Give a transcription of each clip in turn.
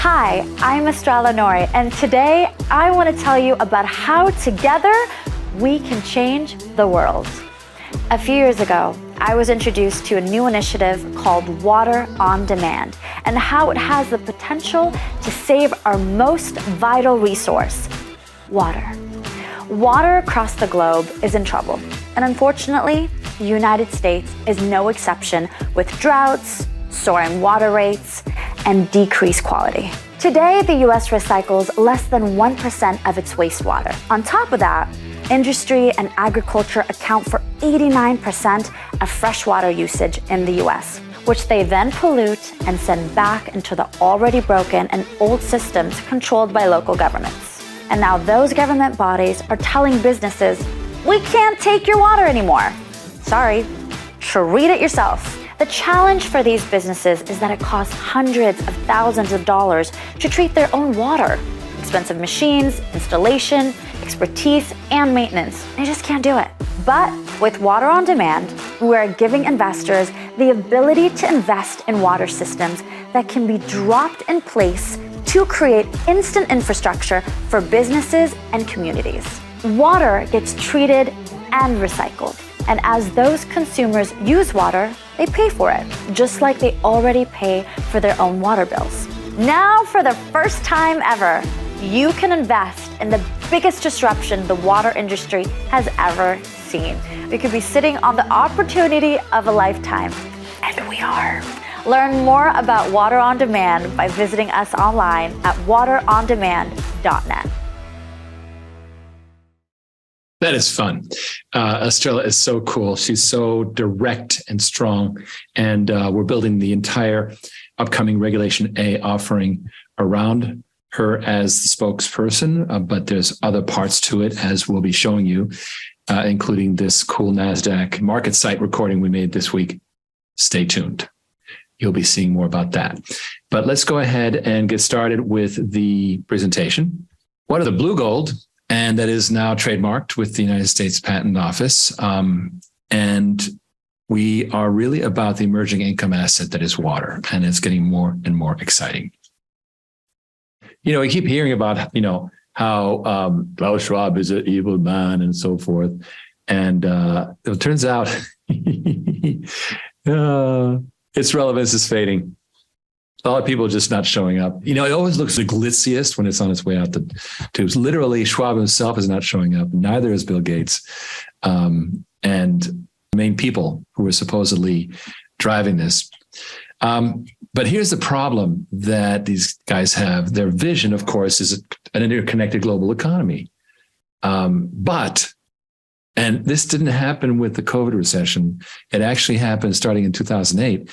Hi, I'm Estrella Nori, and today I want to tell you about how together we can change the world. A few years ago, I was introduced to a new initiative called Water on Demand and how it has the potential to save our most vital resource, water. Water across the globe is in trouble, and unfortunately, the United States is no exception with droughts, soaring water rates, and decreased quality. Today, the US recycles less than 1% of its wastewater. On top of that, industry and agriculture account for 89% of freshwater usage in the US, which they then pollute and send back into the already broken and old systems controlled by local governments. And now those government bodies are telling businesses, we can't take your water anymore. Sorry, treat it yourself. The challenge for these businesses is that it costs hundreds of thousands of dollars to treat their own water. Expensive machines, installation, expertise, and maintenance. They just can't do it. But with Water on Demand, we are giving investors the ability to invest in water systems that can be dropped in place to create instant infrastructure for businesses and communities. Water gets treated and recycled. And as those consumers use water, they pay for it, just like they already pay for their own water bills. Now, for the first time ever, you can invest in the biggest disruption the water industry has ever seen. We could be sitting on the opportunity of a lifetime, and we are. Learn more about Water on Demand by visiting us online at waterondemand.net. That is fun. Estrella is so cool. She's so direct and strong. And we're building the entire upcoming Regulation A offering around her as the spokesperson, but there's other parts to it, as we'll be showing you, including this cool NASDAQ market site recording we made this week. Stay tuned. You'll be seeing more about that. But let's go ahead and get started with the presentation. What are the blue gold? And that is now trademarked with the United States Patent Office. And we are really about the emerging income asset that is water, and it's getting more and more exciting. You know, we keep hearing about, how Klaus Schwab is an evil man and so forth. And it turns out its relevance is fading. A lot of people are just not showing up. It always looks the glitziest when it's on its way out the tubes. Literally, Schwab himself is not showing up. Neither is Bill Gates. And the main people who are supposedly driving this. But here's the problem that these guys have. Their vision, of course, is an interconnected global economy. And this didn't happen with the COVID recession. It actually happened starting in 2008.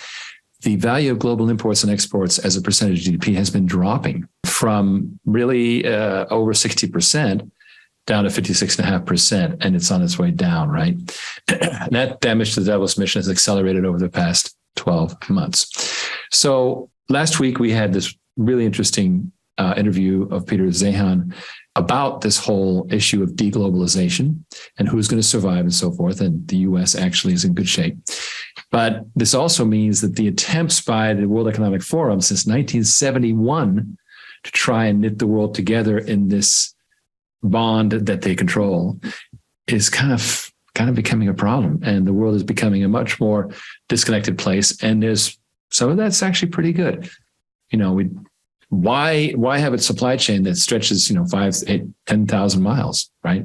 The value of global imports and exports as a percentage of GDP has been dropping from really over 60% down to 56.5%, and it's on its way down, right? That damage to the Davos mission has accelerated over the past 12 months. So last week we had this really interesting interview of Peter Zeihan about this whole issue of deglobalization and who's going to survive and so forth. And the U.S. actually is in good shape. But this also means that the attempts by the World Economic Forum since 1971 to try and knit the world together in this bond that they control is kind of becoming a problem. And the world is becoming a much more disconnected place. And there's some of that's actually pretty good. Why have a supply chain that stretches, 5, 8, 10,000 miles, right?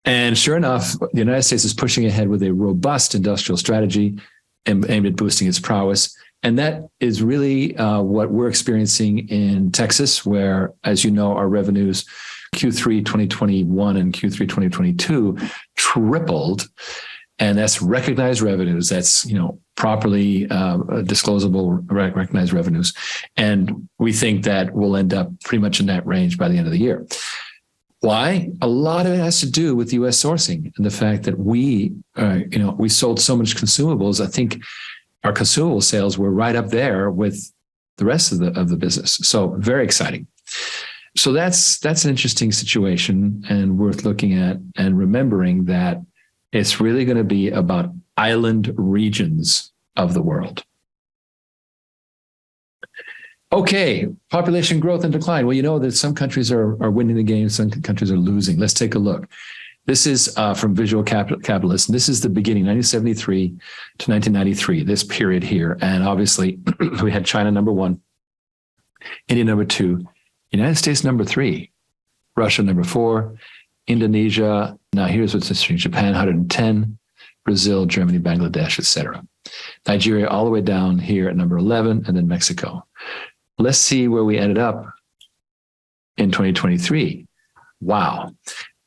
And sure enough, the United States is pushing ahead with a robust industrial strategy aimed at boosting its prowess. And that is really what we're experiencing in Texas, where, as you know, our revenues Q3 2021 and Q3 2022 tripled. And that's recognized revenues. That's, properly disclosable recognized revenues. And we think that we'll end up pretty much in that range by the end of the year. Why? A lot of it has to do with U.S. sourcing and the fact that we sold so much consumables. I think our consumable sales were right up there with the rest of the business. So very exciting. So that's an interesting situation and worth looking at and remembering that it's really going to be about island regions of the world. Okay, population growth and decline. Well, you know that some countries are winning the game, some countries are losing. Let's take a look. This is from Visual Capitalist, and this is the beginning, 1973 to 1993, this period here. And obviously, we had China number 1, India number 2, United States number 3, Russia number 4, Indonesia. Now, here's what's interesting: Japan 110, Brazil, Germany, Bangladesh, etc. Nigeria all the way down here at number 11, and then Mexico. Let's see where we ended up in 2023. Wow.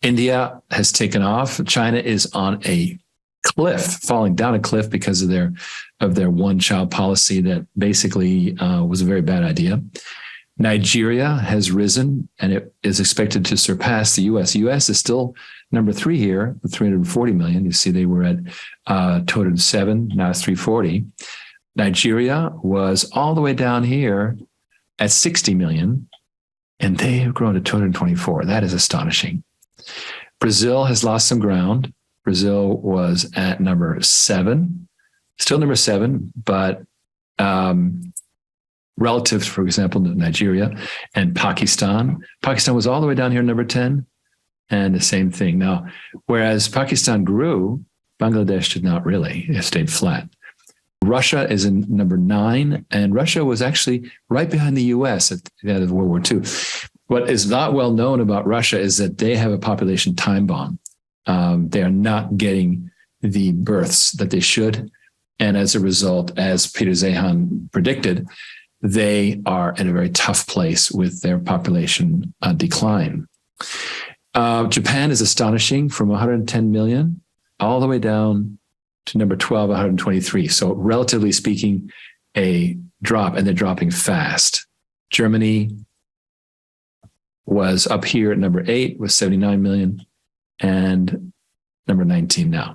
India has taken off. China is on a cliff, falling down a cliff because of their one-child policy that basically was a very bad idea. Nigeria has risen, and it is expected to surpass the U.S. The U.S. is still number 3 here with 340 million. You see they were at 207, now it's 340. Nigeria was all the way down here at 60 million, and they have grown to 224. That is astonishing. Brazil has lost some ground. Brazil was at number 7, still number 7, but relative, for example, to Nigeria and Pakistan. Pakistan was all the way down here, number 10, and the same thing. Now, whereas Pakistan grew, Bangladesh did not really. It stayed flat. Russia is in number 9, and Russia was actually right behind the U.S. at the end of World War II. What is not well known about Russia is that they have a population time bomb. They are not getting the births that they should. And as a result, as Peter Zeihan predicted, they are in a very tough place with their population decline. Japan is astonishing, from 110 million all the way down to number 12, 123. So relatively speaking, a drop, and they're dropping fast. Germany was up here at number 8 with 79 million and number 19 now.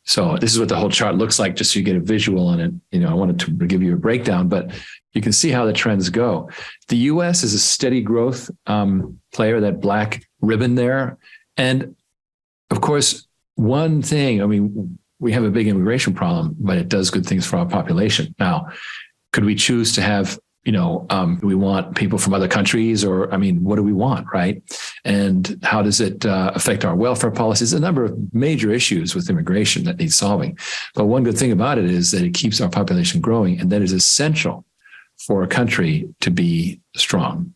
So this is what the whole chart looks like, just so you get a visual on it. You know, I wanted to give you a breakdown, but you can see how the trends go. The U.S. is a steady growth player, that black ribbon there. And of course, one thing, I mean, we have a big immigration problem, but it does good things for our population. Now, could we choose to have, do we want people from other countries, or, I mean, what do we want, right? And how does it affect our welfare policies? A number of major issues with immigration that need solving. But one good thing about it is that it keeps our population growing, and that is essential for a country to be strong.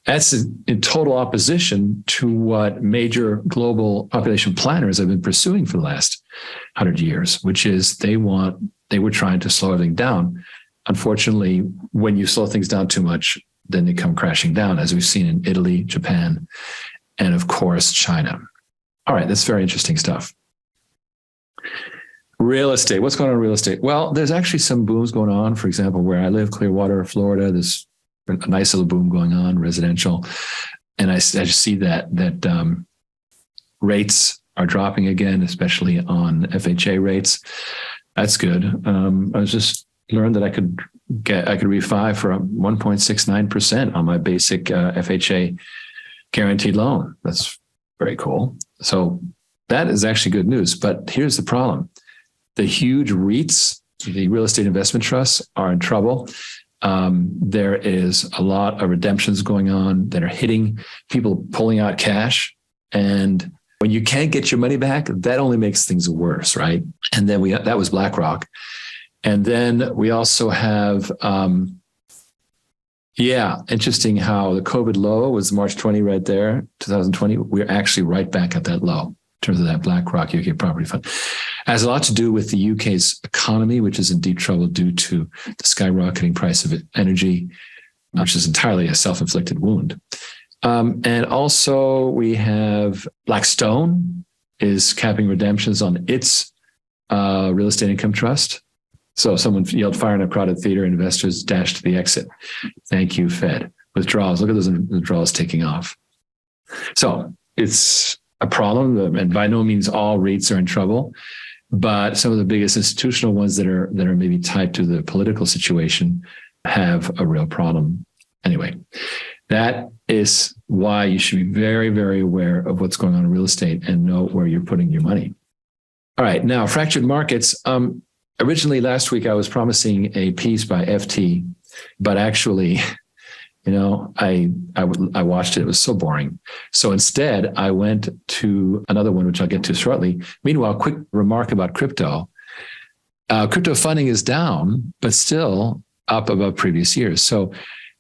That's in total opposition to what major global population planners have been pursuing for the last 100 years, which is they were trying to slow everything down. Unfortunately, when you slow things down too much, then they come crashing down, as we've seen in Italy, Japan, and of course, China. All right, that's very interesting stuff. Real estate. What's going on in real estate? Well, there's actually some booms going on. For example, where I live, Clearwater, Florida, there's a nice little boom going on, residential. And I just see that rates are dropping again, especially on FHA rates. That's good. I was just learned that I could refi for 1.69% on my basic FHA guaranteed loan. That's very cool. So that is actually good news. But here's the problem. The huge REITs, the real estate investment trusts, are in trouble. There is a lot of redemptions going on that are hitting people, pulling out cash. And when you can't get your money back, that only makes things worse, right? And then that was BlackRock. And then we also have, interesting how the COVID low was March 20 right there, 2020. We're actually right back at that low in terms of that BlackRock UK property fund. It has a lot to do with the UK's economy, which is in deep trouble due to the skyrocketing price of energy, which is entirely a self-inflicted wound. And also we have Blackstone is capping redemptions on its real estate income trust. So someone yelled fire in a crowded theater, investors dashed to the exit. Thank you, Fed. Withdrawals. Look at those withdrawals taking off. So it's a problem, and by no means all REITs are in trouble, but some of the biggest institutional ones that are maybe tied to the political situation have a real problem. Anyway, that is why you should be very, very aware of what's going on in real estate and know where you're putting your money. All right, now fractured markets. Originally last week, I was promising a piece by FT But actually, I watched it. It was so boring. So instead, I went to another one, which I'll get to shortly. Meanwhile, quick remark about crypto. Crypto funding is down, but still up above previous years. So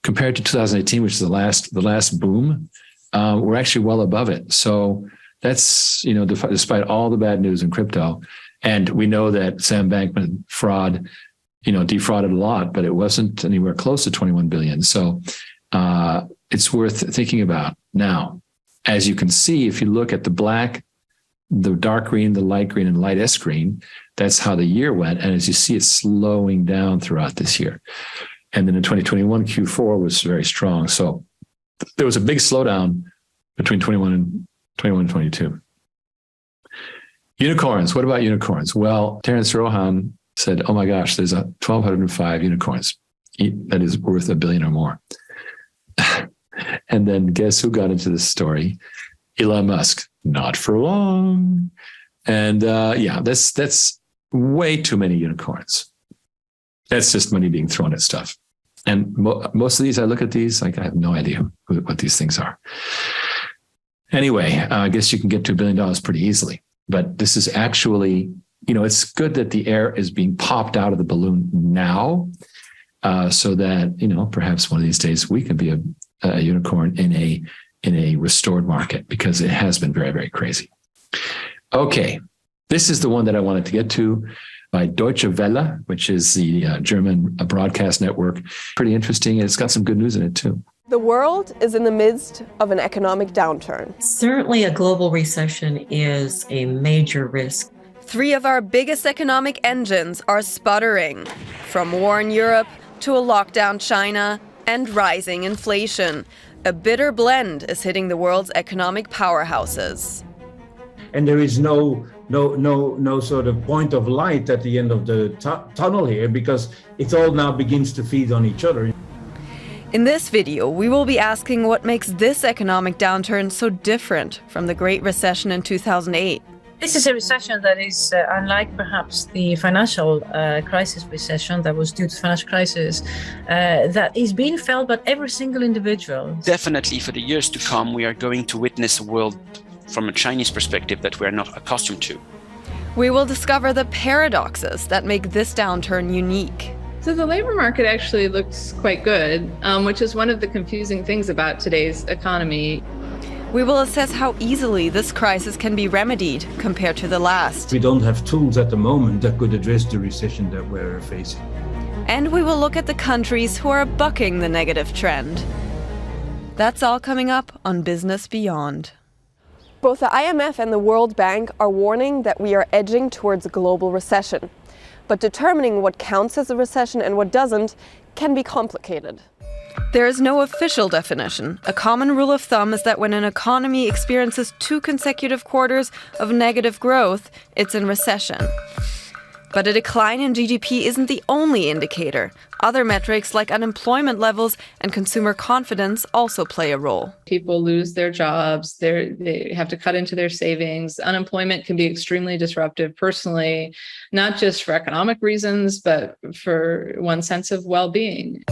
compared to 2018, which is the last boom, we're actually well above it. So that's, despite all the bad news in crypto. And we know that Sam Bankman fraud, defrauded a lot, but it wasn't anywhere close to 21 billion. So it's worth thinking about. Now, as you can see, if you look at the black, the dark green, the light green, and light S green, that's how the year went. And as you see, it's slowing down throughout this year. And then in 2021, Q4 was very strong. So there was a big slowdown between 21 and 22. Unicorns. What about unicorns? Well, Terence Rohan said, oh my gosh, there's 1,205 unicorns. That is worth $1 billion or more. And then guess who got into this story? Elon Musk. Not for long. And that's way too many unicorns. That's just money being thrown at stuff. And most of these, I look at these, like I have no idea what these things are. Anyway, I guess you can get to $1 billion pretty easily. But this is actually, it's good that the air is being popped out of the balloon now, so that, perhaps one of these days we can be a unicorn in a restored market, because it has been very, very crazy. Okay, this is the one that I wanted to get to, by Deutsche Welle, which is the German broadcast network. Pretty interesting. It's got some good news in it too. The world is in the midst of an economic downturn. Certainly a global recession is a major risk. 3 of our biggest economic engines are sputtering, from war in Europe to a lockdown China and rising inflation. A bitter blend is hitting the world's economic powerhouses. And there is no sort of point of light at the end of the tunnel here, because it all now begins to feed on each other. In this video, we will be asking what makes this economic downturn so different from the Great Recession in 2008. This is a recession that is unlike perhaps the financial crisis recession that was due to the financial crisis, that is being felt by every single individual. Definitely for the years to come, we are going to witness a world from a Chinese perspective that we are not accustomed to. We will discover the paradoxes that make this downturn unique. So the labor market actually looks quite good, which is one of the confusing things about today's economy. We will assess how easily this crisis can be remedied compared to the last. We don't have tools at the moment that could address the recession that we're facing. And we will look at the countries who are bucking the negative trend. That's all coming up on Business Beyond. Both the IMF and the World Bank are warning that we are edging towards a global recession. But determining what counts as a recession and what doesn't can be complicated. There is no official definition. A common rule of thumb is that when an economy experiences 2 consecutive quarters of negative growth, it's in recession. But a decline in GDP isn't the only indicator. Other metrics like unemployment levels and consumer confidence also play a role. People lose their jobs, they have to cut into their savings. Unemployment can be extremely disruptive personally, not just for economic reasons, but for one's sense of well-being.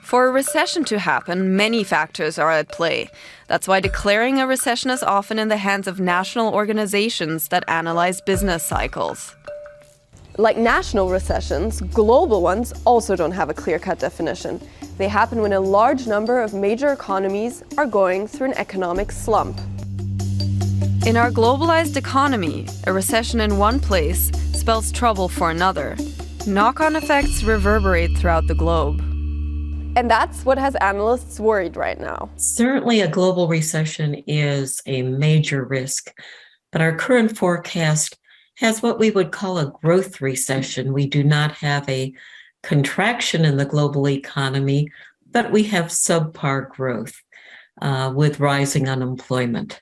For a recession to happen, many factors are at play. That's why declaring a recession is often in the hands of national organizations that analyze business cycles. Like national recessions, global ones also don't have a clear-cut definition. They happen when a large number of major economies are going through an economic slump. In our globalized economy, a recession in one place spells trouble for another. Knock-on effects reverberate throughout the globe. And that's what has analysts worried right now. Certainly a global recession is a major risk, but our current forecast has what we would call a growth recession. We do not have a contraction in the global economy, but we have subpar growth with rising unemployment.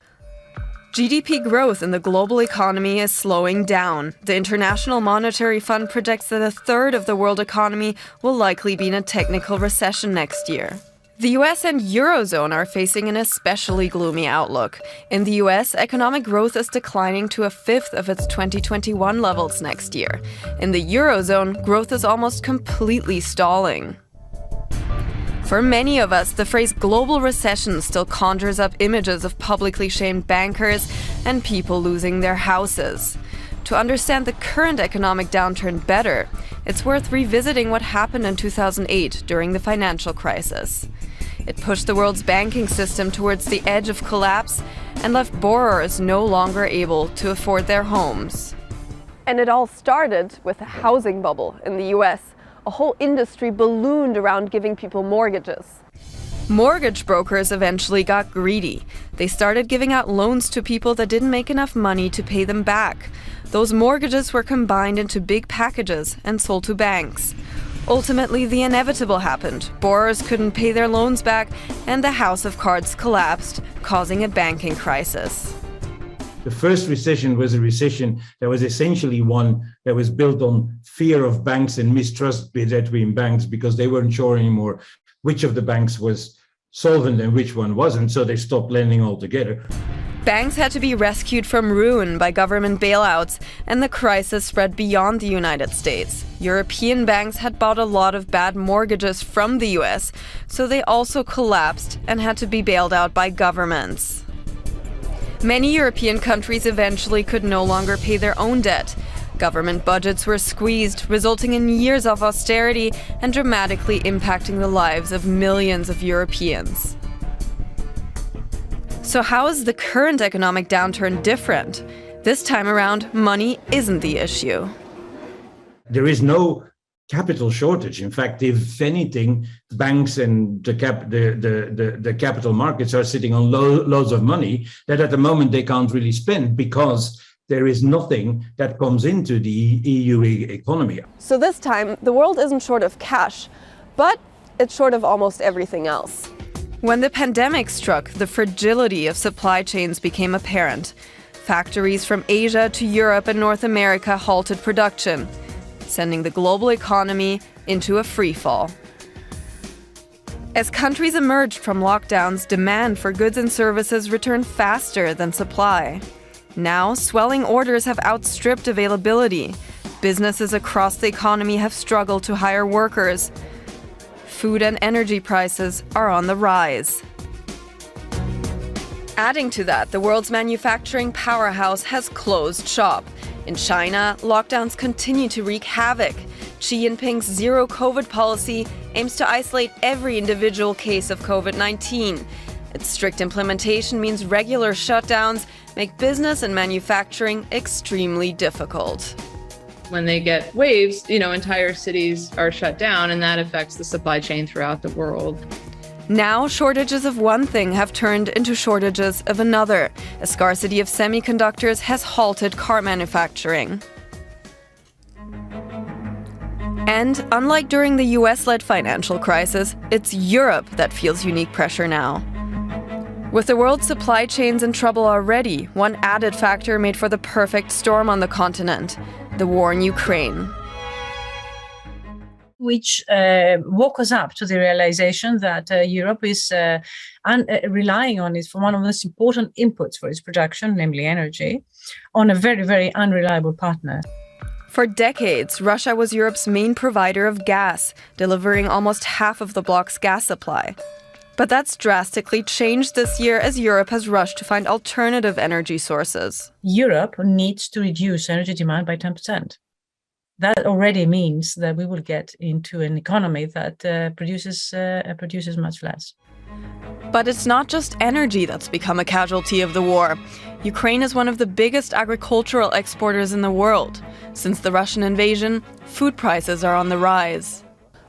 GDP growth in the global economy is slowing down. The International Monetary Fund projects that 1/3 of the world economy will likely be in a technical recession next year. The US and Eurozone are facing an especially gloomy outlook. In the US, economic growth is declining to 1/5 of its 2021 levels next year. In the Eurozone, growth is almost completely stalling. For many of us, the phrase global recession still conjures up images of publicly shamed bankers and people losing their houses. To understand the current economic downturn better, it's worth revisiting what happened in 2008 during the financial crisis. It pushed the world's banking system towards the edge of collapse and left borrowers no longer able to afford their homes. And it all started with a housing bubble in the US. A whole industry ballooned around giving people mortgages. Mortgage brokers eventually got greedy. They started giving out loans to people that didn't make enough money to pay them back. Those mortgages were combined into big packages and sold to banks. Ultimately, the inevitable happened. Borrowers couldn't pay their loans back, and the house of cards collapsed, causing a banking crisis. The first recession was a recession that was essentially one that was built on fear of banks and mistrust between banks, because they weren't sure anymore which of the banks was solvent and which one wasn't, so they stopped lending altogether. Banks had to be rescued from ruin by government bailouts, and the crisis spread beyond the United States. European banks had bought a lot of bad mortgages from the US, so they also collapsed and had to be bailed out by governments. Many European countries eventually could no longer pay their own debt. Government budgets were squeezed, resulting in years of austerity and dramatically impacting the lives of millions of Europeans. So how is the current economic downturn different? This time around, money isn't the issue. There is no capital shortage. In fact, if anything, banks and the capital markets are sitting on loads of money that at the moment they can't really spend, because there is nothing that comes into the EU economy. So this time, the world isn't short of cash, but it's short of almost everything else. When the pandemic struck, the fragility of supply chains became apparent. Factories from Asia to Europe and North America halted production, sending the global economy into a freefall. As countries emerged from lockdowns, demand for goods and services returned faster than supply. Now, swelling orders have outstripped availability. Businesses across the economy have struggled to hire workers. Food and energy prices are on the rise. Adding to that, the world's manufacturing powerhouse has closed shop. In China, lockdowns continue to wreak havoc. Xi Jinping's zero-COVID policy aims to isolate every individual case of COVID-19. Its strict implementation means regular shutdowns make business and manufacturing extremely difficult. When they get waves, entire cities are shut down, and that affects the supply chain throughout the world. Now, shortages of one thing have turned into shortages of another. A scarcity of semiconductors has halted car manufacturing. And unlike during the US-led financial crisis, it's Europe that feels unique pressure now. With the world's supply chains in trouble already, one added factor made for the perfect storm on the continent: the war in Ukraine. Which woke us up to the realization that Europe is relying on it for one of the most important inputs for its production, namely energy, on a very, very unreliable partner. For decades, Russia was Europe's main provider of gas, delivering almost half of the bloc's gas supply. But that's drastically changed this year as Europe has rushed to find alternative energy sources. Europe needs to reduce energy demand by 10%. That already means that we will get into an economy that produces much less. But it's not just energy that's become a casualty of the war. Ukraine is one of the biggest agricultural exporters in the world. Since the Russian invasion, food prices are on the rise.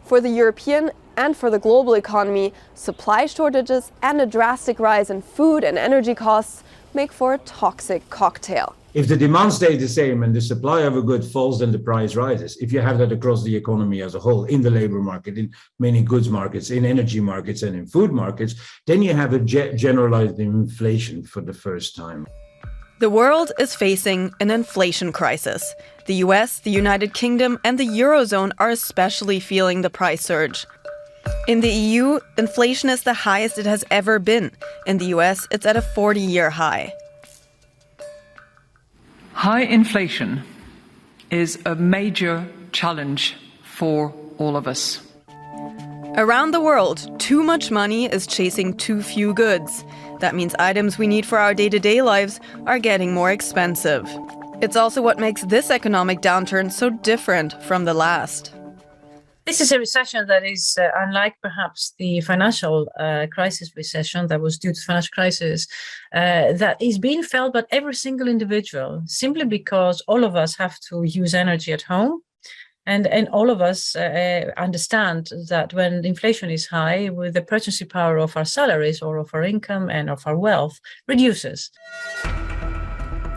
For the European and for the global economy, supply shortages and a drastic rise in food and energy costs make for a toxic cocktail. If the demand stays the same and the supply of a good falls, then the price rises. If you have that across the economy as a whole, in the labor market, in many goods markets, in energy markets, and in food markets, then you have a generalized inflation for the first time. The world is facing an inflation crisis. The US, the United Kingdom, and the Eurozone are especially feeling the price surge. In the EU, inflation is the highest it has ever been. In the US, it's at a 40-year high. High inflation is a major challenge for all of us. Around the world, too much money is chasing too few goods. That means items we need for our day-to-day lives are getting more expensive. It's also what makes this economic downturn so different from the last. This is a recession that is unlike perhaps the financial crisis recession that was due to financial crisis, that is being felt by every single individual, simply because all of us have to use energy at home. And all of us understand that when inflation is high, with the purchasing power of our salaries or of our income and of our wealth reduces.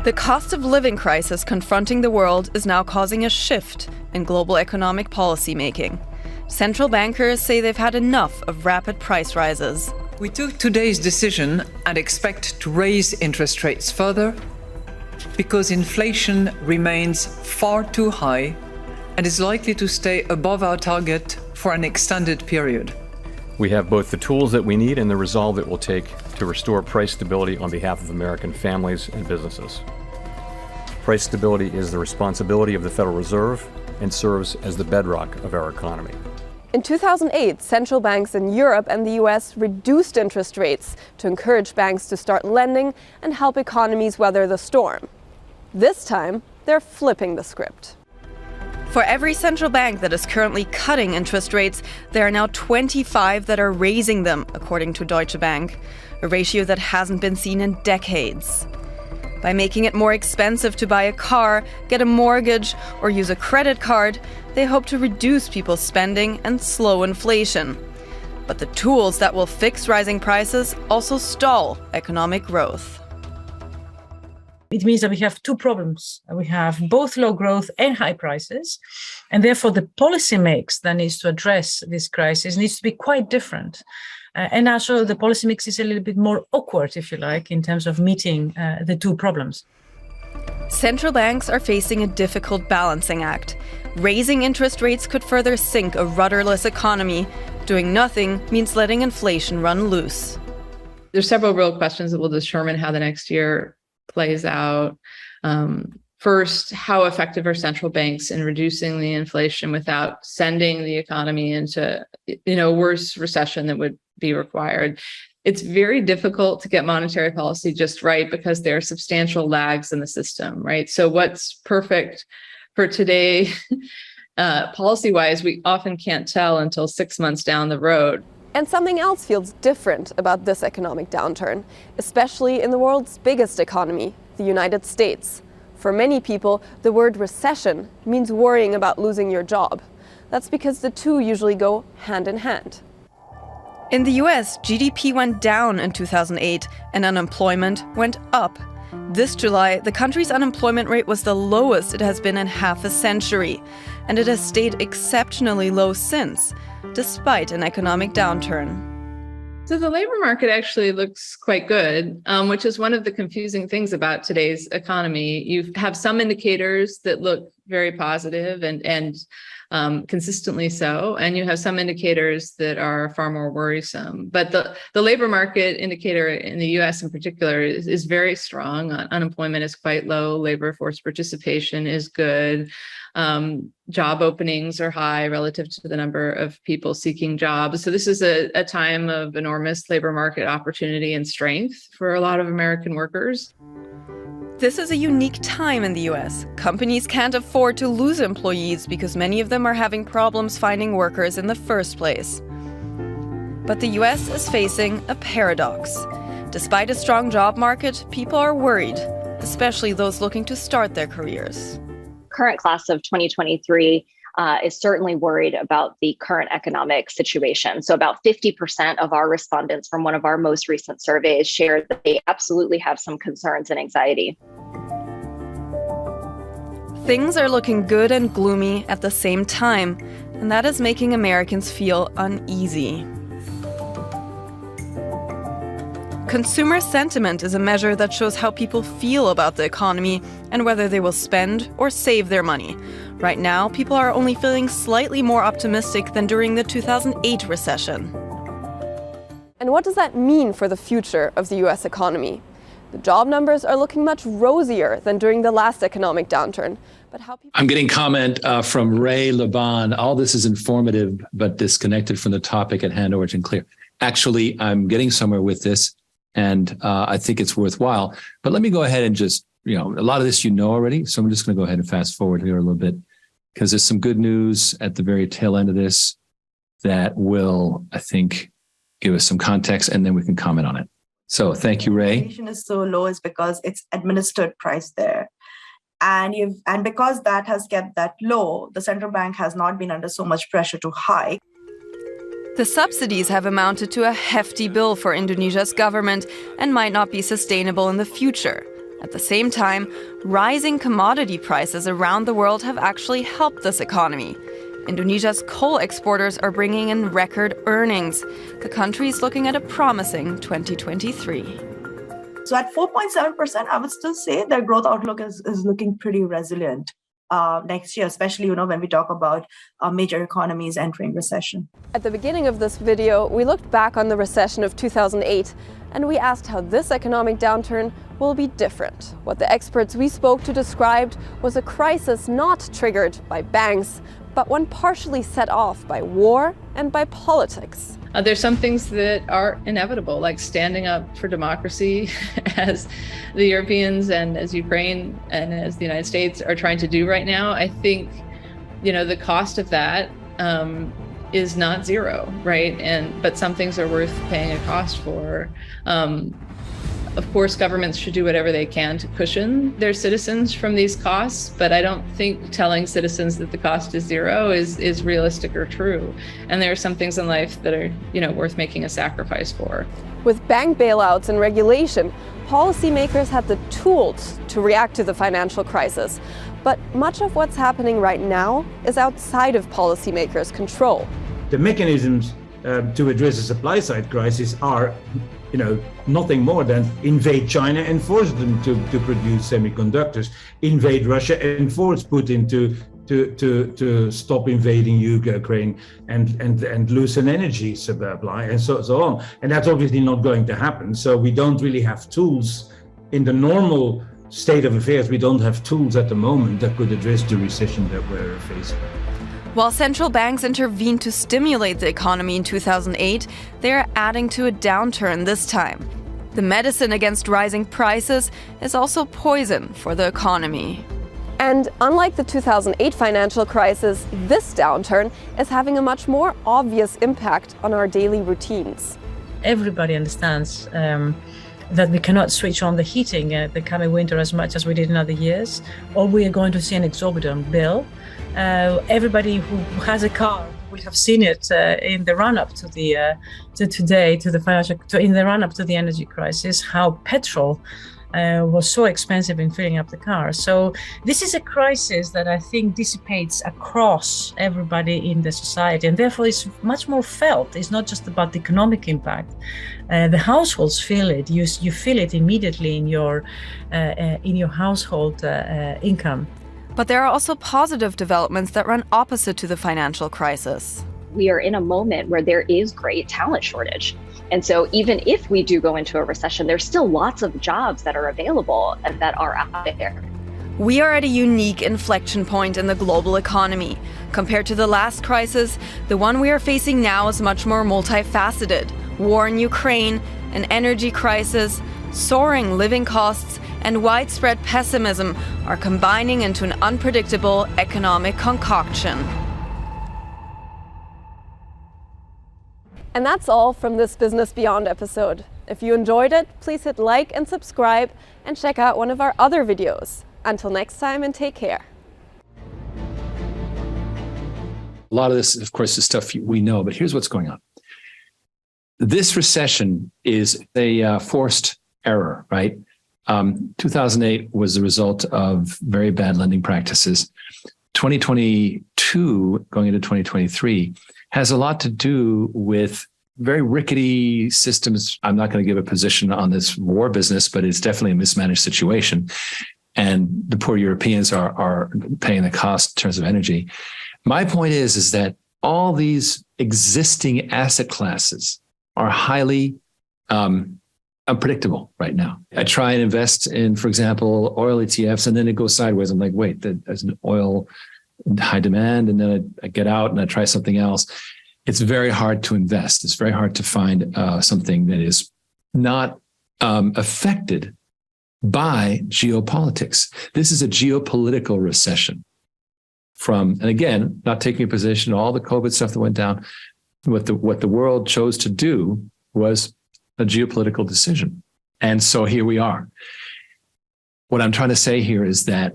The cost of living crisis confronting the world is now causing a shift in global economic policy making. Central bankers say they've had enough of rapid price rises. We took today's decision and expect to raise interest rates further because inflation remains far too high and is likely to stay above our target for an extended period. We have both the tools that we need and the resolve it will take to restore price stability on behalf of American families and businesses. Price stability is the responsibility of the Federal Reserve and serves as the bedrock of our economy. In 2008, central banks in Europe and the US reduced interest rates to encourage banks to start lending and help economies weather the storm. This time, they're flipping the script. For every central bank that is currently cutting interest rates, there are now 25 that are raising them, according to Deutsche Bank, a ratio that hasn't been seen in decades. By making it more expensive to buy a car, get a mortgage, or use a credit card, they hope to reduce people's spending and slow inflation. But the tools that will fix rising prices also stall economic growth. It means that we have two problems. We have both low growth and high prices. And therefore, the policy mix that needs to address this crisis needs to be quite different. And also, the policy mix is a little bit more awkward, if you like, in terms of meeting the two problems. Central banks are facing a difficult balancing act. Raising interest rates could further sink a rudderless economy. Doing nothing means letting inflation run loose. There's several real questions that will determine how the next year plays out. First, how effective are central banks in reducing the inflation without sending the economy into, a worse recession that would be required? It's very difficult to get monetary policy just right because there are substantial lags in the system, right? So what's perfect for today, policy-wise, we often can't tell until 6 months down the road. And something else feels different about this economic downturn, especially in the world's biggest economy, the United States. For many people, the word recession means worrying about losing your job. That's because the two usually go hand in hand. In the US, GDP went down in 2008 and unemployment went up. This July, the country's unemployment rate was the lowest it has been in half a century, and it has stayed exceptionally low since, despite an economic downturn. So the labor market actually looks quite good, which is one of the confusing things about today's economy. You have some indicators that look very positive and consistently so, and you have some indicators that are far more worrisome. But the labor market indicator in the US in particular is very strong. Unemployment is quite low. Labor force participation is good. Job openings are high relative to the number of people seeking jobs. So this is a time of enormous labor market opportunity and strength for a lot of American workers. This is a unique time in the US. Companies can't afford to lose employees because many of them are having problems finding workers in the first place. But the US is facing a paradox. Despite a strong job market, people are worried, especially those looking to start their careers. Current class of 2023 is certainly worried about the current economic situation. So about 50% of our respondents from one of our most recent surveys shared that they absolutely have some concerns and anxiety. Things are looking good and gloomy at the same time, and that is making Americans feel uneasy. Consumer sentiment is a measure that shows how people feel about the economy and whether they will spend or save their money. Right now, people are only feeling slightly more optimistic than during the 2008 recession. And what does that mean for the future of the US economy? The job numbers are looking much rosier than during the last economic downturn. But how people... I'm getting comment from Ray Laban. All this is informative, but disconnected from the topic at hand, OriginClear. Actually, I'm getting somewhere with this, and I think it's worthwhile. But let me go ahead and just, a lot of this you know already, so I'm just going to go ahead and fast forward here a little bit, because there's some good news at the very tail end of this that will, I think, give us some context, and then we can comment on it. So thank you, Ray. Inflation is so low is because it's administered price there. And because that has kept that low, the central bank has not been under so much pressure to hike. The subsidies have amounted to a hefty bill for Indonesia's government and might not be sustainable in the future. At the same time, rising commodity prices around the world have actually helped this economy. Indonesia's coal exporters are bringing in record earnings. The country is looking at a promising 2023. So at 4.7%, I would still say their growth outlook is looking pretty resilient next year, especially when we talk about major economies entering recession. At the beginning of this video, we looked back on the recession of 2008, and we asked how this economic downturn will be different. What the experts we spoke to described was a crisis not triggered by banks, but one partially set off by war and by politics. There's some things that are inevitable, like standing up for democracy, as the Europeans and as Ukraine and as the United States are trying to do right now. I think, the cost of that is not zero, right? But some things are worth paying a cost for. Of course, governments should do whatever they can to cushion their citizens from these costs, but I don't think telling citizens that the cost is zero is realistic or true. And there are some things in life that are, worth making a sacrifice for. With bank bailouts and regulation, policymakers had the tools to react to the financial crisis. But much of what's happening right now is outside of policymakers' control. The mechanisms to address the supply side crisis are nothing more than invade China and force them to produce semiconductors, invade Russia and force Putin to stop invading Ukraine and loosen energy supply and so on. And that's obviously not going to happen. So we don't really have tools in the normal state of affairs. We don't have tools at the moment that could address the recession that we're facing. While central banks intervened to stimulate the economy in 2008, they are adding to a downturn this time. The medicine against rising prices is also poison for the economy. And unlike the 2008 financial crisis, this downturn is having a much more obvious impact on our daily routines. Everybody understands that we cannot switch on the heating the coming winter as much as we did in other years, or we are going to see an exorbitant bill. Everybody who has a car will have seen it in the run-up to the in the run-up to the energy crisis, how petrol was so expensive in filling up the car. So this is a crisis that I think dissipates across everybody in the society, and therefore it's much more felt. It's not just about the economic impact. The households feel it. You feel it immediately in your household income. But there are also positive developments that run opposite to the financial crisis. We are in a moment where there is great talent shortage. And so even if we do go into a recession, there's still lots of jobs that are available and that are out there. We are at a unique inflection point in the global economy. Compared to the last crisis, the one we are facing now is much more multifaceted. War in Ukraine, an energy crisis, soaring living costs, and widespread pessimism are combining into an unpredictable economic concoction. And that's all from this Business Beyond episode. If you enjoyed it, please hit like and subscribe and check out one of our other videos. Until next time, and take care. A lot of this, of course, is stuff we know, but here's what's going on. This recession is a forced error, right? 2008 was the result of very bad lending practices. 2022, going into 2023, has a lot to do with very rickety systems. I'm not going to give a position on this war business, but it's definitely a mismanaged situation. And the poor Europeans are paying the cost in terms of energy. My point is that all these existing asset classes are highly unpredictable right now. I try and invest in, for example, oil ETFs, and then it goes sideways. I'm like, wait, there's an oil in high demand, and then I get out and I try something else. It's very hard to invest. It's very hard to find something that is not affected by geopolitics. This is a geopolitical recession. And again, not taking a position, all the COVID stuff that went down, what the world chose to do was a geopolitical decision. And so here we are. What I'm trying to say here is that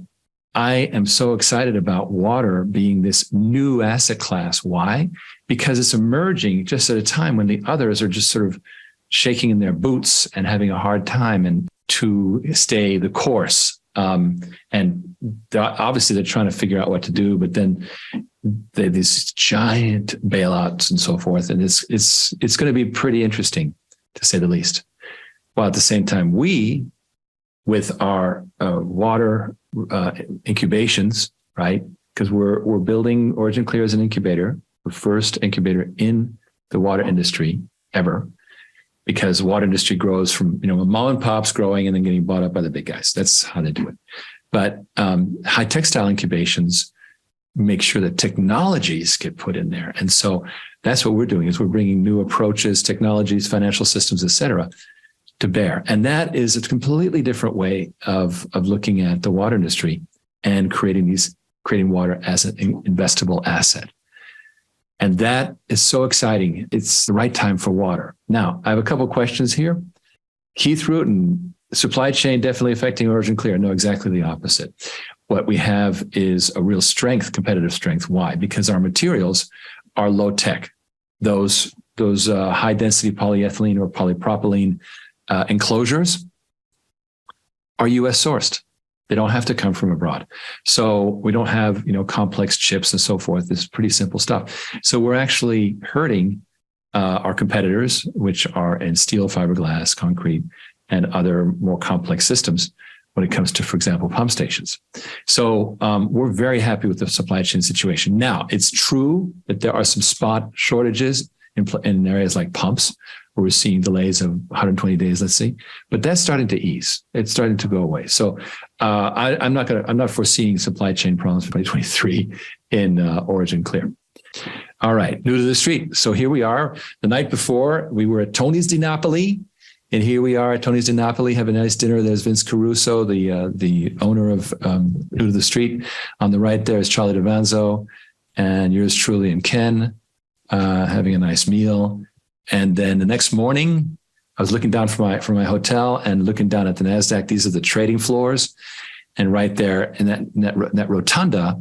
I am so excited about water being this new asset class. Why? Because it's emerging just at a time when the others are just sort of shaking in their boots and having a hard time and to stay the course. And obviously they're trying to figure out what to do, but then these giant bailouts and so forth. And it's going to be pretty interesting, to say the least. While at the same time, we, with our water incubations, right? Because we're building OriginClear as an incubator, the first incubator in the water industry ever, because the water industry grows from, mom and pops growing and then getting bought up by the big guys. That's how they do it. But high textile incubations make sure that technologies get put in there. And so that's what we're doing, is we're bringing new approaches, technologies, financial systems, et cetera, to bear. And that is a completely different way of looking at the water industry and creating water as an investable asset. And that is so exciting. It's the right time for water. Now, I have a couple of questions here. Keith Rutan, supply chain definitely affecting OriginClear. No, exactly the opposite. What we have is a real strength, competitive strength. Why? Because our materials are low tech. Those high density polyethylene or polypropylene enclosures are US sourced. They don't have to come from abroad. So we don't have, complex chips and so forth. It's pretty simple stuff. So we're actually hurting our competitors, which are in steel, fiberglass, concrete, and other more complex systems when it comes to, for example, pump stations. So we're very happy with the supply chain situation. Now, it's true that there are some spot shortages in areas like pumps, where we're seeing delays of 120 days, let's see, but that's starting to ease. It's starting to go away. So I'm not foreseeing supply chain problems for 2023 in OriginClear. All right, new to the street. So here we are. The night before, we were at Tony's di Napoli, and here we are at Tony's di Napoli, have a nice dinner. There's Vince Caruso, the owner of New to the Street. On the right there is Charlie DeVanzo, and yours truly and Ken having a nice meal. And then the next morning, I was looking down from my hotel and looking down at the NASDAQ. These are the trading floors. And right there in that rotunda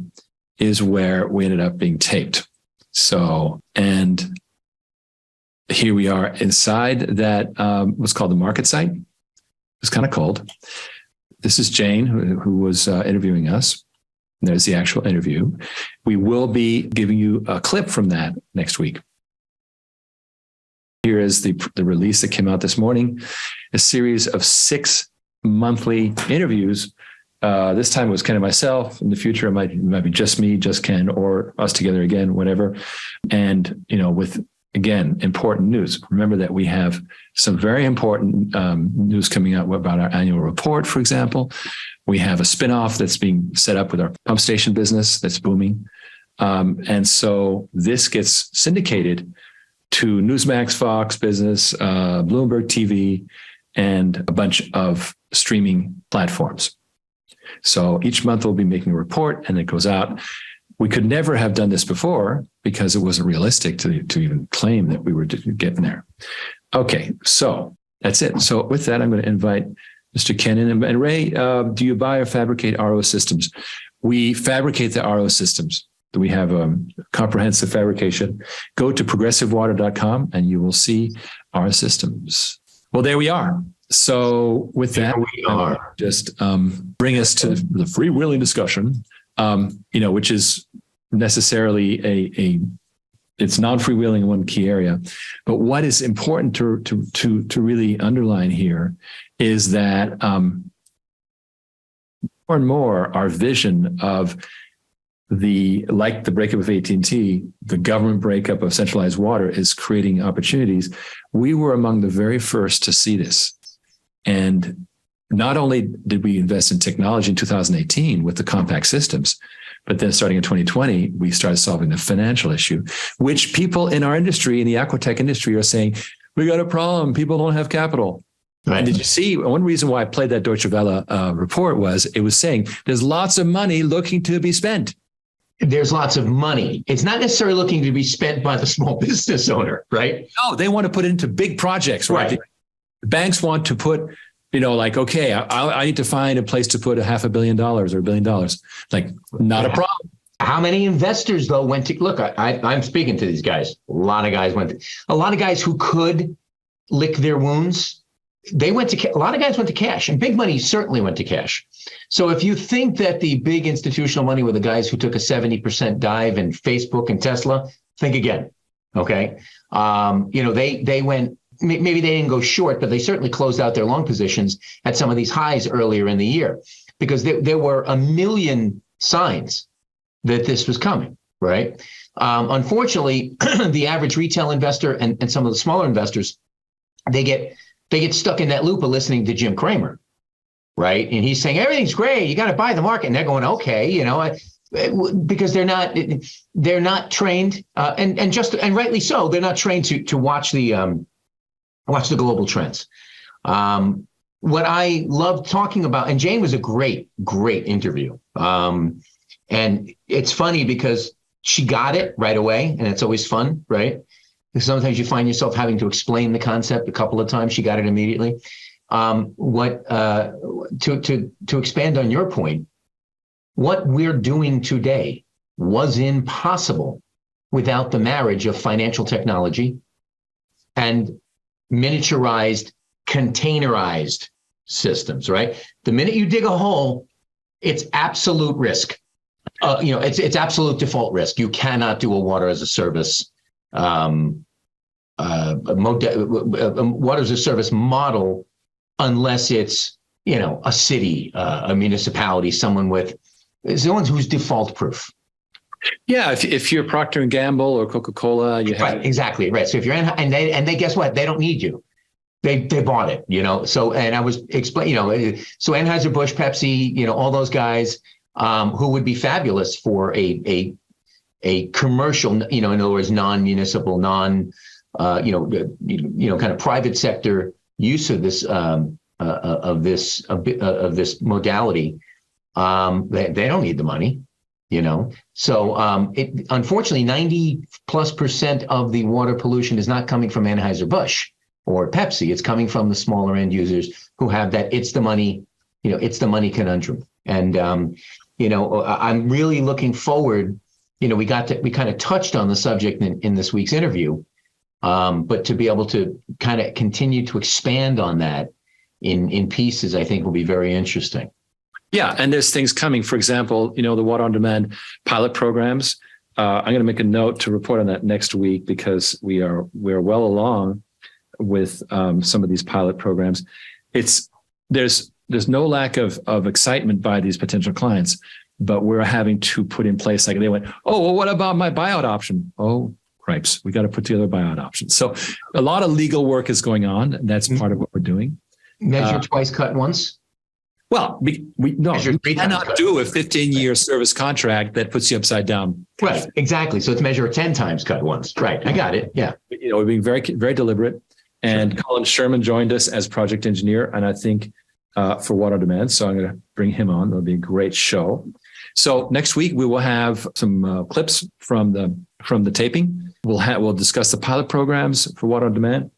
is where we ended up being taped. So, and here we are inside that what's called the market site. It's kind of cold. This is Jane, who was interviewing us. There's the actual interview. We will be giving you a clip from that next week. Here is the release that came out this morning, a series of 6 monthly interviews. This time it was Ken and myself. In the future, it might be just me, just Ken, or us together again, whatever. And, with, again, important news. Remember that we have some very important news coming out about our annual report, for example. We have a spinoff that's being set up with our pump station business that's booming. And so this gets syndicated to Newsmax, Fox Business, Bloomberg TV, and a bunch of streaming platforms. So each month we'll be making a report, and it goes out. We could never have done this before because it wasn't realistic to even claim that we were getting there. Okay, so that's it. So with that, I'm going to invite Mr. Ken in. And Ray, do you buy or fabricate RO systems? We fabricate the RO systems. We have comprehensive fabrication. Go to progressivewater.com and you will see our systems. Well, there we are. So with that, we are just bring us to the freewheeling discussion, which is necessarily it's non-freewheeling in one key area. But what is important to really underline here is that more and more our vision of the breakup of AT&T, the government breakup of centralized water is creating opportunities. We were among the very first to see this. And not only did we invest in technology in 2018 with the compact systems, but then starting in 2020, we started solving the financial issue, which people in our industry, in the aquatech industry, are saying, we got a problem. People don't have capital. Right. And did you see, one reason why I played that Deutsche Welle report was it was saying there's lots of money looking to be spent. There's lots of money. It's not necessarily looking to be spent by the small business owner, right? No, they want to put it into big projects, right? The banks want to put, like, okay, I need to find a place to put $500 million or $1 billion. Like, not a problem. How many investors, though, went to look? I'm speaking to these guys. A lot of guys who could lick their wounds. A lot of guys went to cash, and big money certainly went to cash. So if you think that the big institutional money were the guys who took a 70% dive in Facebook and Tesla, think again. Okay. They went, maybe they didn't go short, but they certainly closed out their long positions at some of these highs earlier in the year, because there were a million signs that this was coming, right? Unfortunately, the average retail investor and some of the smaller investors, they get stuck in that loop of listening to Jim Cramer, right? And he's saying, everything's great, you got to buy the market. And they're going, okay, because they're not trained, and rightly so, they're not trained to watch the global trends. What I love talking about, and Jane was a great interview. And it's funny because she got it right away, and it's always fun, right? Because sometimes you find yourself having to explain the concept a couple of times. She got it immediately. To expand on your point, what we're doing today was impossible without the marriage of financial technology and miniaturized, containerized systems, right? The minute you dig a hole, it's absolute risk. It's absolute default risk. You cannot do a water as a service, water as a service model unless it's, a city, a municipality, someone who's default proof. Yeah, if you're Procter & Gamble or Coca-Cola, you have exactly right. So if you're and they guess what? They don't need you. They bought it, So, and I was explaining, so Anheuser-Busch, Pepsi, all those guys who would be fabulous for a commercial, in other words, non-municipal, kind of private sector use of this of this modality. They don't need the money. So unfortunately, 90+% of the water pollution is not coming from Anheuser-Busch or Pepsi. It's coming from the smaller end users who have that it's the money conundrum. And I'm really looking forward. We kind of touched on the subject in this week's interview, but to be able to kind of continue to expand on that in pieces, I think will be very interesting. Yeah, and there's things coming. For example, the water on demand pilot programs. I'm going to make a note to report on that next week because we're well along with some of these pilot programs. There's no lack of excitement by these potential clients, but we're having to put in place, like they went, oh, well, what about my buyout option? Oh, cripes, we got to put together a buyout option. So a lot of legal work is going on. And that's part of what we're doing. Measure twice, cut once. Well, we cannot do a 15-year service contract that puts you upside down. Right, exactly. So it's measure 10 times, cut once. Right, I got it. Yeah. We're being very, very deliberate. And sure. Colin Sherman joined us as project engineer, and I think for Water on Demand. So I'm going to bring him on. It'll be a great show. So next week we will have some clips from the taping. We'll discuss the pilot programs for Water on Demand.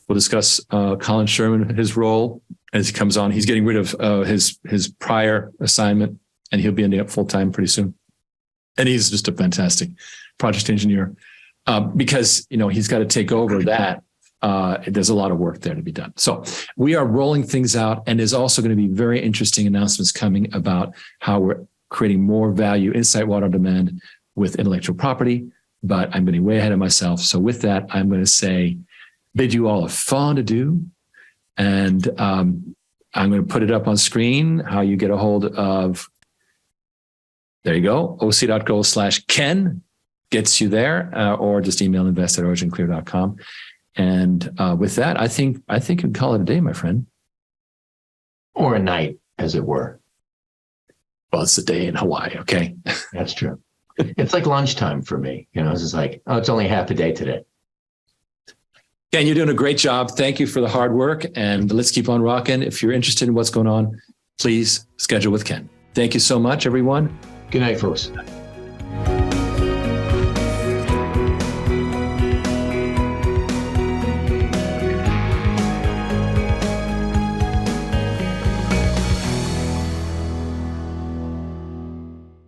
We'll discuss Colin Sherman, his role as he comes on. He's getting rid of his prior assignment, and he'll be ending up full time pretty soon. And he's just a fantastic project engineer because he's got to take over that. There's a lot of work there to be done. So we are rolling things out, and there's also going to be very interesting announcements coming about how we're creating more value inside Water on Demand with intellectual property. But I'm getting way ahead of myself. So with that, I'm going to say, bid you all a fun to do. And I'm going to put it up on screen, how you get a hold of, there you go, oc.go/Ken gets you there, or just email invest@originclear.com. And with that, I think we can call it a day, my friend. Or a night, as it were. Well, it's a day in Hawaii, okay? That's true. It's like lunchtime for me. It's just like, oh, it's only half a day today. Ken, you're doing a great job. Thank you for the hard work, and let's keep on rocking. If you're interested in what's going on, please schedule with Ken. Thank you so much, everyone. Good night, folks.